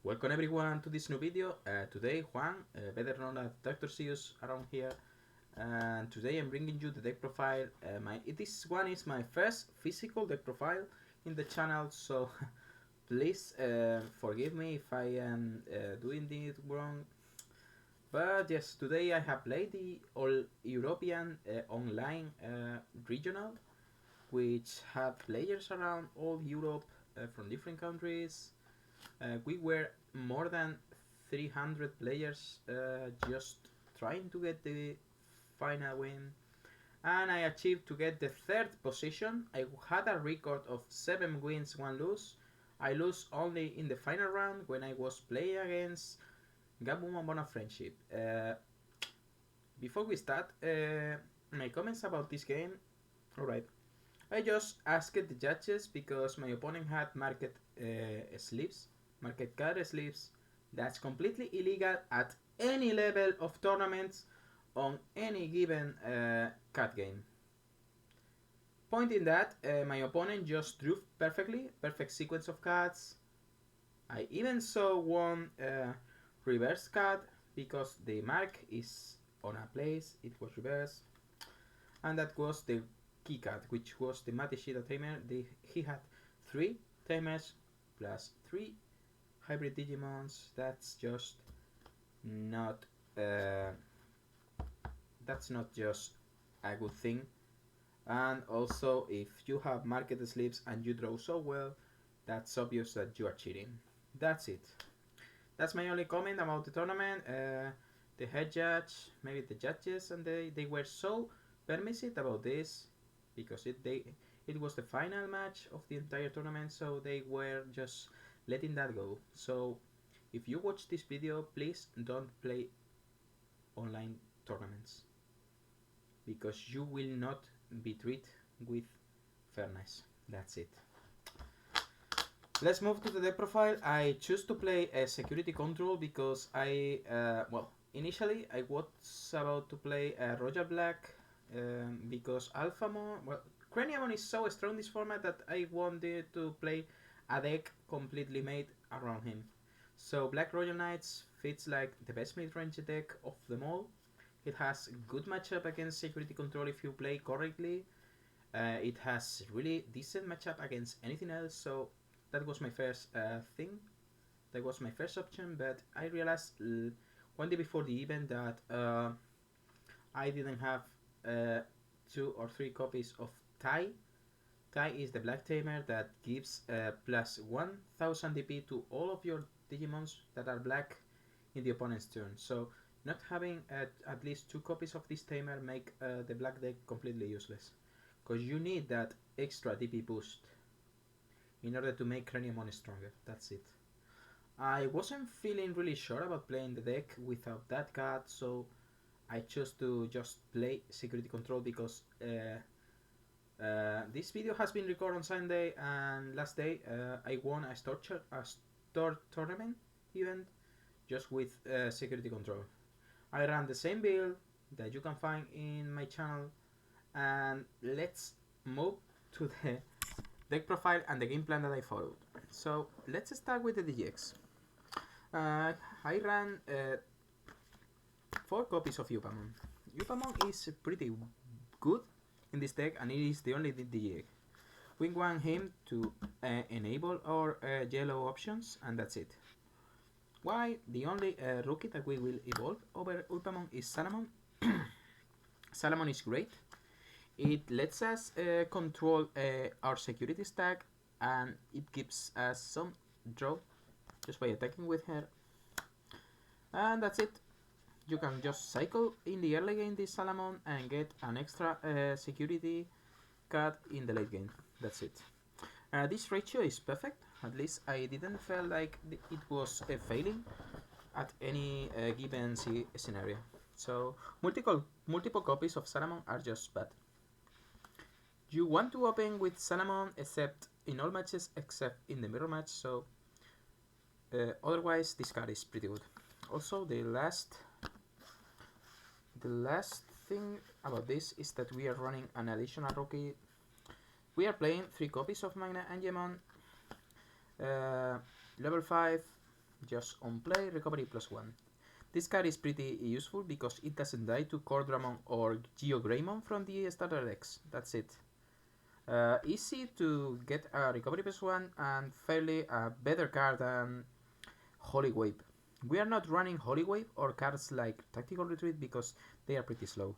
Welcome everyone to this new video. Today Juan, better known as Dr. Seuss around here, and today I'm bringing you the deck profile. This one is my first physical deck profile in the channel, so please forgive me if I am doing it wrong. But yes, today I have played the All European online regional, which have players around all Europe from different countries. We were more than 300 players just trying to get the final win, and I achieved to get the third position. I had a record of 7 wins, 1 lose. I lose only in the final round when I was playing against Gabumon Bona Friendship. Before we start, my comments about this game. Alright, I just asked the judges because my opponent had market sleeves, market card sleeves. That's completely illegal at any level of tournaments on any given card game. Pointing that, my opponent just drew perfectly, perfect sequence of cards. I even saw one reverse card because the mark is on a place, it was reversed, and that was the key card, which was the Matishita Tamer. He had 3 Tamers plus 3 hybrid Digimons. That's just not that's not just a good thing. And also, if you have market sleeves and you draw so well, that's obvious that you are cheating. That's it. That's my only comment about the tournament. The head judge, maybe the judges, and they were so permissive about this because it was the final match of the entire tournament, so they were just letting that go. So if you watch this video, please don't play online tournaments because you will not be treated with fairness. That's it. Let's move to the deck profile. I choose to play a security control because initially I was about to play a Royal Black because Alphamon, Cranium is so strong in this format that I wanted to play a deck completely made around him. So Black Royal Knights fits like the best mid-range deck of them all. It has good matchup against security control if you play correctly. It has really decent matchup against anything else, so that was my first thing. That was my first option, but I realized one day before the event that I didn't have 2 or 3 copies of Tai. Tai is the Black Tamer that gives plus 1000 DP to all of your Digimons that are black in the opponent's turn. So not having at least 2 copies of this Tamer make the black deck completely useless, because you need that extra DP boost in order to make Cranium stronger. That's it. I wasn't feeling really sure about playing the deck without that card, so I chose to just play security control because this video has been recorded on Sunday, and last day I won a store tournament event just with security control. I ran the same build that you can find in my channel, and let's move to the deck profile and the game plan that I followed. So let's start with the DGX. I ran 4 copies of Upamon. Upamon is pretty good in this deck, and it is the only DGX. We want him to enable our yellow options, and that's it. Why? The only rookie that we will evolve over Upamon is Salamon. Salamon is great. It lets us control our security stack, and it gives us some draw just by attacking with her. And that's it. You can just cycle in the early game this Salamon and get an extra security card in the late game. That's it. This ratio is perfect. At least I didn't feel like it was failing at any given scenario. So multiple copies of Salamon are just bad. You want to open with Salamon except in all matches except in the mirror match, so otherwise this card is pretty good. Also, the last thing about this is that we are running an additional rookie. We are playing 3 copies of Magna Angemon, level 5, just on play, recovery +1. This card is pretty useful because it doesn't die to Cordramon or Geogramon from the starter decks. That's it. Easy to get a recovery +1 and fairly a better card than Holy Wave. We are not running Holy Wave or cards like Tactical Retreat because they are pretty slow.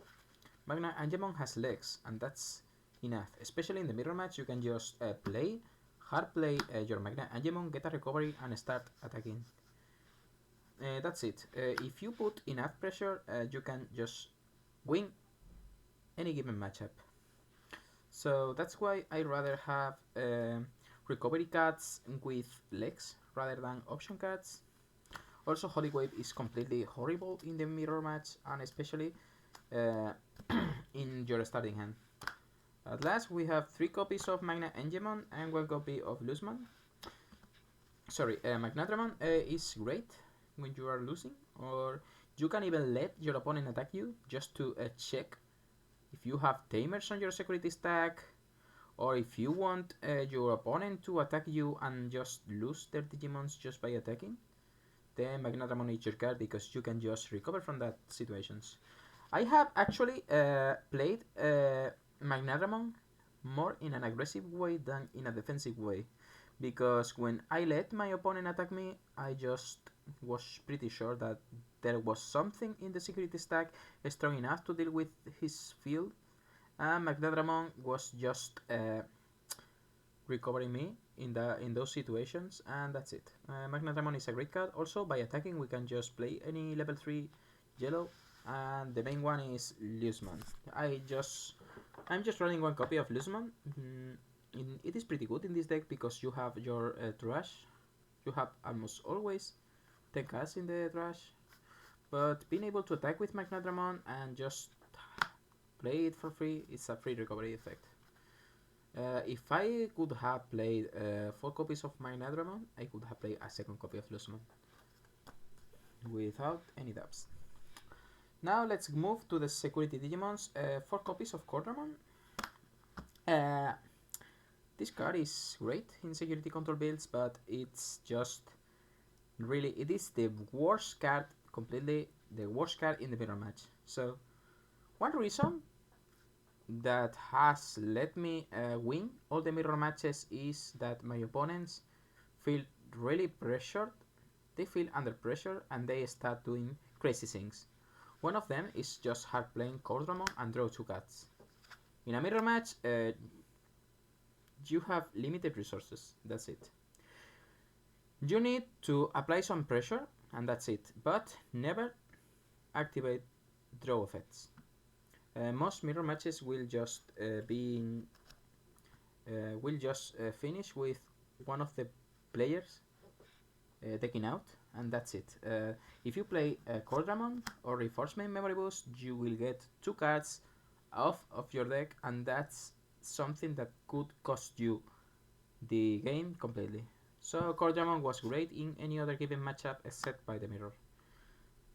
Magna Angemon has legs and that's enough. Especially in the mirror match, you can just hard play your Magna Angemon, get a recovery and start attacking. That's it. If you put enough pressure, you can just win any given matchup. So that's why I rather have recovery cards with legs rather than option cards. Also, Holy Wave is completely horrible in the mirror match and especially in your starting hand. At last, we have 3 copies of Magna Angemon and 1 copy of Luzman. Sorry, Magnetron is great when you are losing, or you can even let your opponent attack you just to check if you have Tamers on your security stack, or if you want your opponent to attack you and just lose their Digimons just by attacking, then Magnetron is your card because you can just recover from that situations. I have actually played Magnetron more in an aggressive way than in a defensive way, because when I let my opponent attack me, I just was pretty sure that there was something in the security stack strong enough to deal with his field, and Magnetron was just recovering me in those situations, and that's it. Magnetron is a great card. Also, by attacking, we can just play any level 3 yellow, and the main one is Luzman. I'm just running 1 copy of Luzman. It is pretty good in this deck because you have your trash. You have almost always 10 cards in the trash, but being able to attack with Magnetron and just play it for free, it's a free recovery effect. If I could have played 4 copies of Magnetron, I could have played a 2nd copy of Luzman without any doubts. Now let's move to the security Digimons. 4 copies of Cordramon. This card is great in security control builds, but it's just really, it is the worst card, completely the worst card in the mirror match. So one reason that has let me win all the mirror matches is that my opponents feel really pressured. They feel under pressure and they start doing crazy things. One of them is just hard playing Cordramon and draw 2 cards. In a mirror match, you have limited resources, that's it. You need to apply some pressure and that's it, but never activate draw effects. Most mirror matches will just finish with one of the players taking out, and that's it. If you play Cordramon or Reinforcement Memory Boost, you will get 2 cards off of your deck, and that's something that could cost you the game completely. So Cordramon was great in any other given matchup except by the mirror.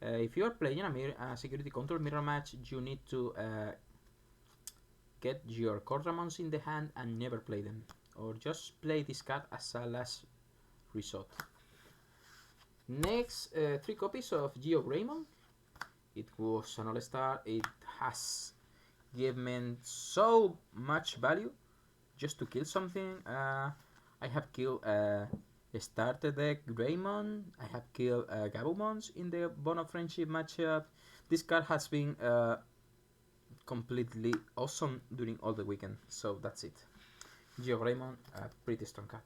If you are playing a security control mirror match, you need to get your Cordramons in the hand and never play them, or just play this card as a last resort. Next, 3 copies of Geogram. It was an all-star. It has given so much value just to kill something. I have killed starter deck Greymon. I have killed Gabumons in the Bond of Friendship matchup. This card has been completely awesome during all the weekend. So that's it. Geogramon, a pretty strong card.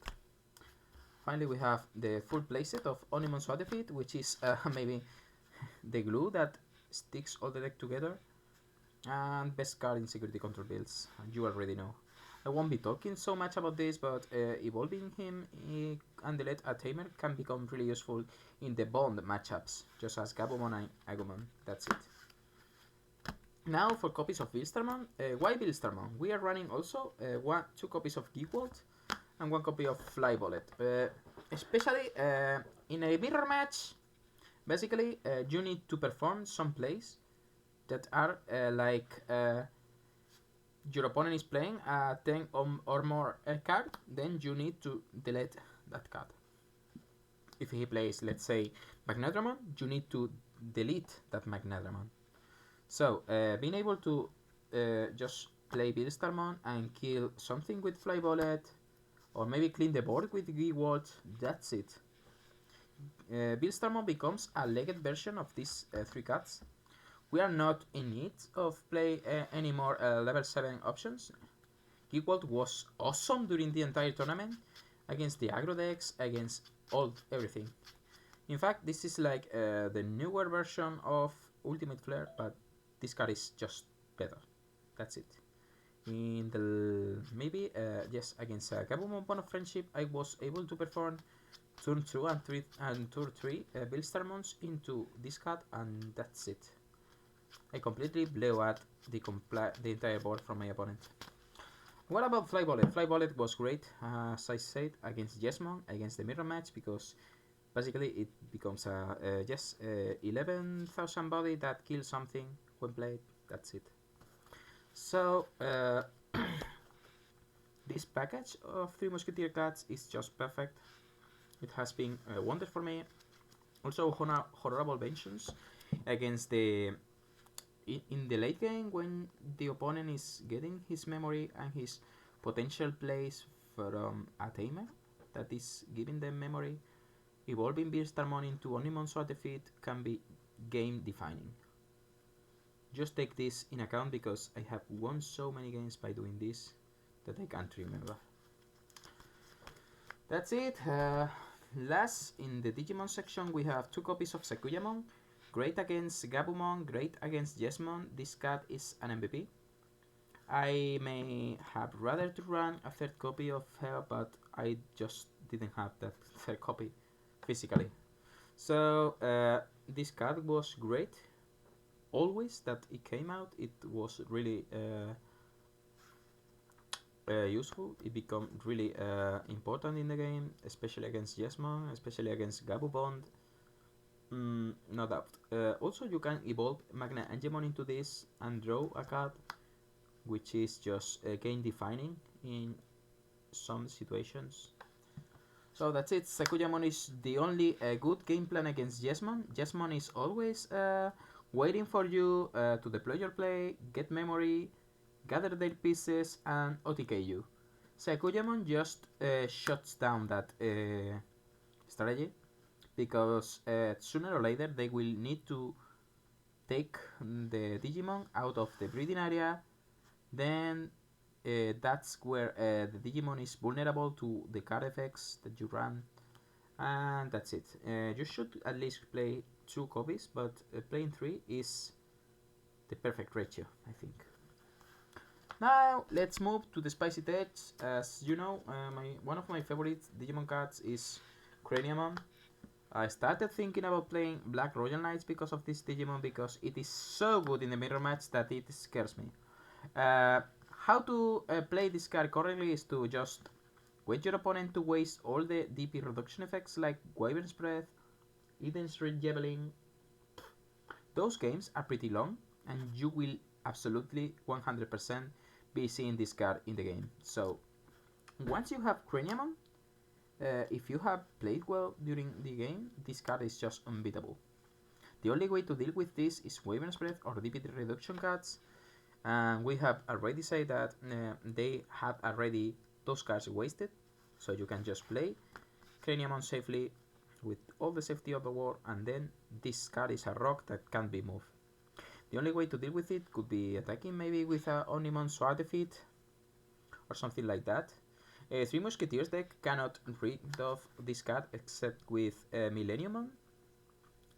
Finally, we have the full playset of Onimon's Waterfeed, which is maybe the glue that sticks all the deck together. And best card in security control builds, you already know. I won't be talking so much about this, but evolving him and delete a Tamer can become really useful in the Bond matchups, just as Gabumon and Agumon. That's it. Now for copies of Bilstermon. Why Bilstermon? We are running also 2 copies of Geekwold and 1 copy of Fly Bullet. Especially in a mirror match, basically you need to perform some plays that are like your opponent is playing a 10 or more card, then you need to delete that card. if he plays, let's say, Magnetron, you need to delete that Magnetron. So, being able to just play Beelstarmon and kill something with Fly Bullet, or maybe clean the board with Gewalt, that's it. Beelstarmon becomes a legged version of these three cards. We are not in need of play any more level 7 options. Gewalt was awesome during the entire tournament, against the aggro decks, against everything. In fact, this is like the newer version of Ultimate Flare, but this card is just better. That's it. In the maybe yes, against Gabumon Bond of Friendship, I was able to perform turn 2 and 3 and turn 3 Beelstarmons into this card, and that's it. I completely blew out the entire board from my opponent. What about Fly Bullet? Fly Bullet was great, as I said, against Jesmon, against the mirror match, because basically it becomes a 11,000 body that kills something when played. That's it. So this package of 3 Musketeer cards is just perfect. It has been a wonder for me. Also, Honorable Vengeance against the in the late game, when the opponent is getting his memory and his potential plays from a Tamer that is giving them memory, evolving Beelstarmon into Omnimon's Waterfeed can be game defining. Just take this in account, because I have won so many games by doing this that I can't remember. That's it. Last, in the Digimon section, we have 2 copies of Sakuyamon. Great against Gabumon, great against Jesmon. This card is an MVP. I may have rather to run a 3rd copy of her, but I just didn't have that 3rd copy physically. So this card was great. Always that it came out, it was really useful. It became really important in the game, especially against Jesmon, especially against Gabumon. No doubt. Also, you can evolve Magna Angemon into this and draw a card, which is just game defining in some situations. So that's it. Sakuyamon is the only good game plan against Jesmon. Jesmon is always waiting for you to deploy your play, get memory, gather their pieces, and OTK you. Sakuyamon just shuts down that strategy, because sooner or later they will need to take the Digimon out of the breeding area. Then that's where the Digimon is vulnerable to the card effects that you run, and that's it. You should at least play 2 copies, but playing 3 is the perfect ratio, I think. Now let's move to the spicy takes. As you know, one of my favorite Digimon cards is Cranium. I started thinking about playing Black Royal Knights because of this Digimon, because it is so good in the mirror match that it scares me. How to play this card correctly is to just wait your opponent to waste all the DP reduction effects like Wyvern's Breath, Eden's Red Javelin. Those games are pretty long, and you will absolutely 100% be seeing this card in the game. So once you have Cranium, if you have played well during the game, this card is just unbeatable. The only way to deal with this is Wyvern's Breath or DP reduction cards, and we have already said that they have already those cards wasted, so you can just play Cranium safely with all the safety of the world, and then this card is a rock that can't be moved. The only way to deal with it could be attacking maybe with a Omnimon's Waterfeed or something like that. 3 Musketeers deck cannot rid of this card except with Millenniumon.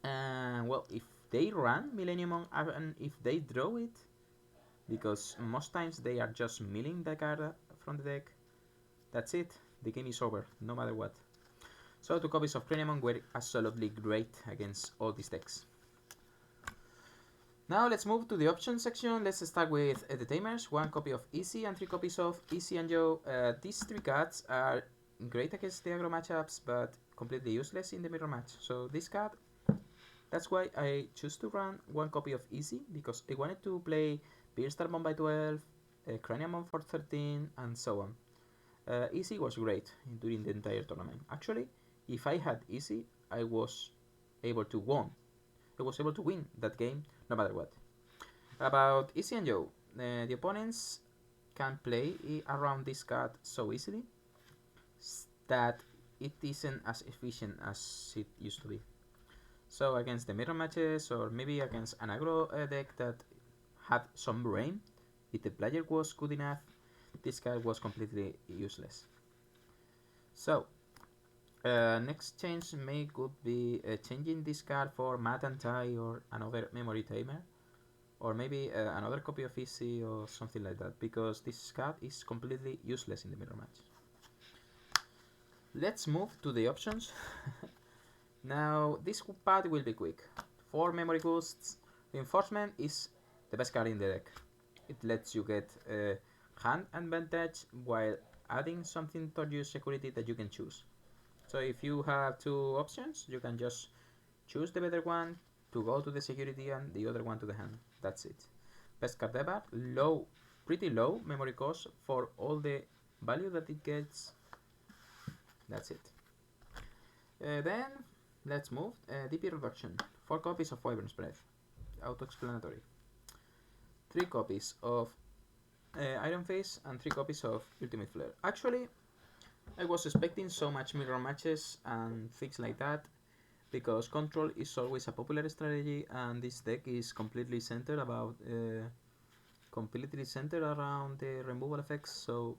And well, if they run Millenniumon and if they draw it, because most times they are just milling the card from the deck, that's it. The game is over, no matter what. So 2 copies of Cranium were absolutely great against all these decks. Now let's move to the options section. Let's start with the Tamers. 1 copy of Easy and 3 copies of Easy and Joe. These 3 cards are great against the aggro matchups, but completely useless in the mirror match. So this card, that's why I choose to run 1 copy of Easy, because I wanted to play Beelstarmon by 12, Cranium for 13, and so on. Easy was great during the entire tournament. Actually, if I had Easy, I was able to win that game no matter what. About Easy and Joe, the opponents can play around this card so easily that it isn't as efficient as it used to be. So against the mirror matches, or maybe against an aggro deck that had some brain, if the player was good enough, this card was completely useless. So next change could be changing this card for Mat and Tai or another memory tamer, or maybe another copy of Easy or something like that, because this card is completely useless in the mirror match. Let's move to the options. Now this part will be quick. 4 memory boosts. Reinforcement is the best card in the deck. It lets you get hand advantage while adding something toward your security that you can choose. So if you have 2 options, you can just choose the better one to go to the security and the other one to the hand. That's it. Best card ever. Pretty low memory cost for all the value that it gets. That's it. Then let's move. DP reduction. 4 copies of Wyvern's Breath. Auto-explanatory. 3 copies of Iron Face and 3 copies of Ultimate Flare. Actually, I was expecting so much mirror matches and things like that, because control is always a popular strategy, and this deck is completely centered around the removal effects. So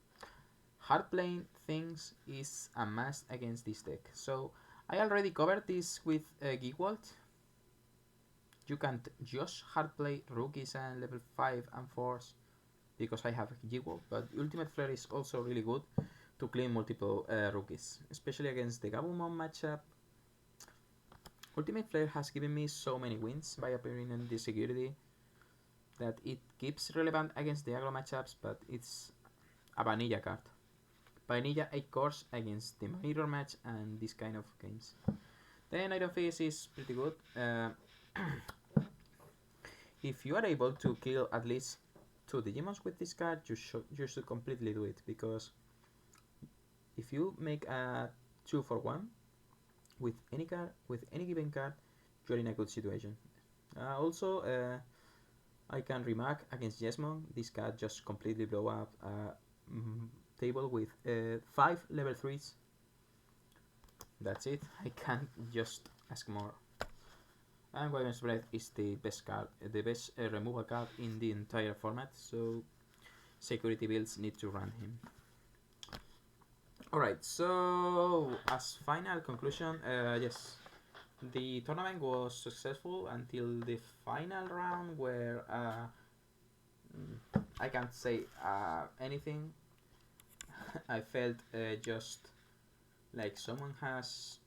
hard playing things is a must against this deck. So I already covered this with Geekwalt. You can't just hard play rookies and level 5 and 4s because I have Geekwalt, but Ultimate Flare is also really good to clean multiple rookies, especially against the Gabumon matchup. Ultimate Flare has given me so many wins by appearing in the security that it keeps relevant against the aggro matchups, but it's a vanilla card. Vanilla 8 cores against the mirror match and this kind of games. Then Iron Face is pretty good. If you are able to kill at least 2 Digimons with this card, you should completely do it, because if you make a 2 for 1 with any given card, you're in a good situation. Also, I can remark against Jesmon, this card just completely blow up a table with 5 level 3s. That's it. I can't just ask more. And Wyvern's Breath is the best card, the best removal card in the entire format, so security builds need to run him. Alright, so as final conclusion, yes, the tournament was successful until the final round, where I can't say anything. I felt just like someone has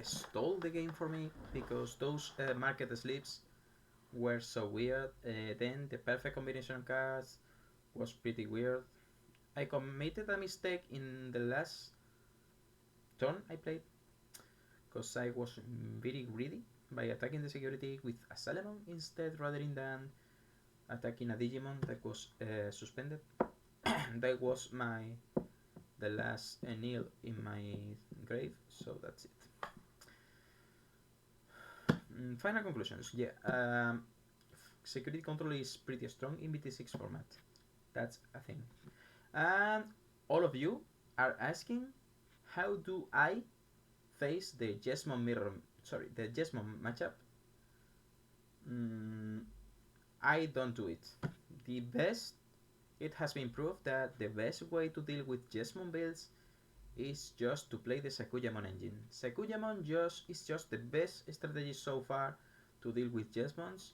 stole the game for me, because those market sleeps were so weird. Then the perfect combination cards was pretty weird. I committed a mistake in the last turn I played, because I was very greedy by attacking the security with a Salamon instead, rather than attacking a Digimon that was suspended. That was the last nail in my grave, so that's it. Final conclusions. Yeah, security control is pretty strong in BT6 format. That's a thing. And all of you are asking, how do I face the Jesmon matchup? I don't do it. It has been proved that the best way to deal with Jesmon builds is just to play the Sakuyamon engine. Sakuyamon is just the best strategy so far to deal with Jesmons.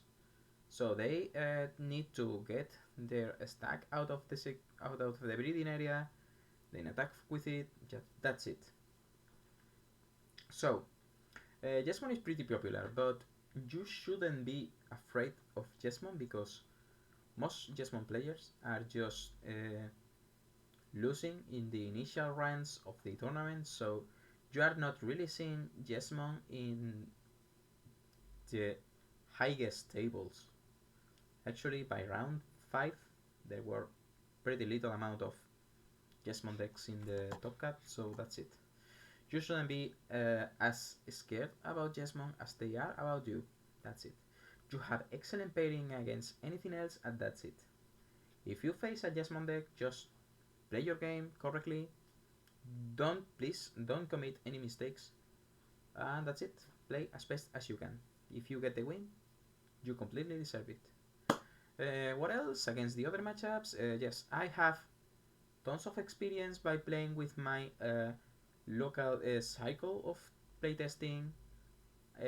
So they need to get their stack out of the breeding area, then attack with it. That's it. So Jesmon is pretty popular, but you shouldn't be afraid of Jesmon, because most Jesmon players are just losing in the initial rounds of the tournament, so you are not really seeing Jesmon in the highest tables. Actually, by round 5, there were pretty little amount of Jesmon decks in the top cut, so that's it. You shouldn't be as scared about Jesmon as they are about you. That's it. You have excellent pairing against anything else, and that's it. If you face a Jesmon deck, just play your game correctly. Please don't commit any mistakes, and that's it. Play as best as you can. If you get the win, you completely deserve it. What else against the other matchups? Yes, I have tons of experience by playing with my local cycle of playtesting.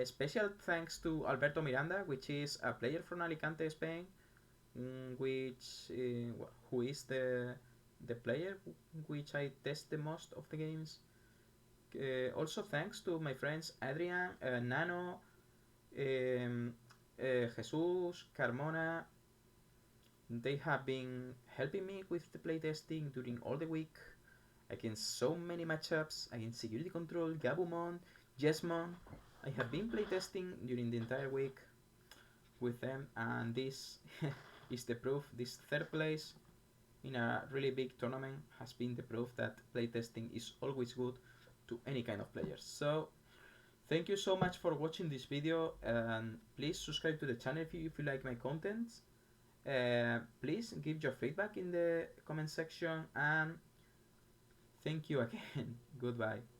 Special thanks to Alberto Miranda, which is a player from Alicante, Spain, who is the player which I test the most of the games. Also thanks to my friends Adrian, Nano, um, Jesus, Carmona. They have been helping me with the playtesting during all the week against so many matchups against Security Control, Gabumon, Jesmon. I have been playtesting during the entire week with them, and this is the proof. This third place in a really big tournament has been the proof that playtesting is always good to any kind of players. So thank you so much for watching this video, and please subscribe to the channel if you like my content. Please give your feedback in the comment section, and thank you again. Goodbye.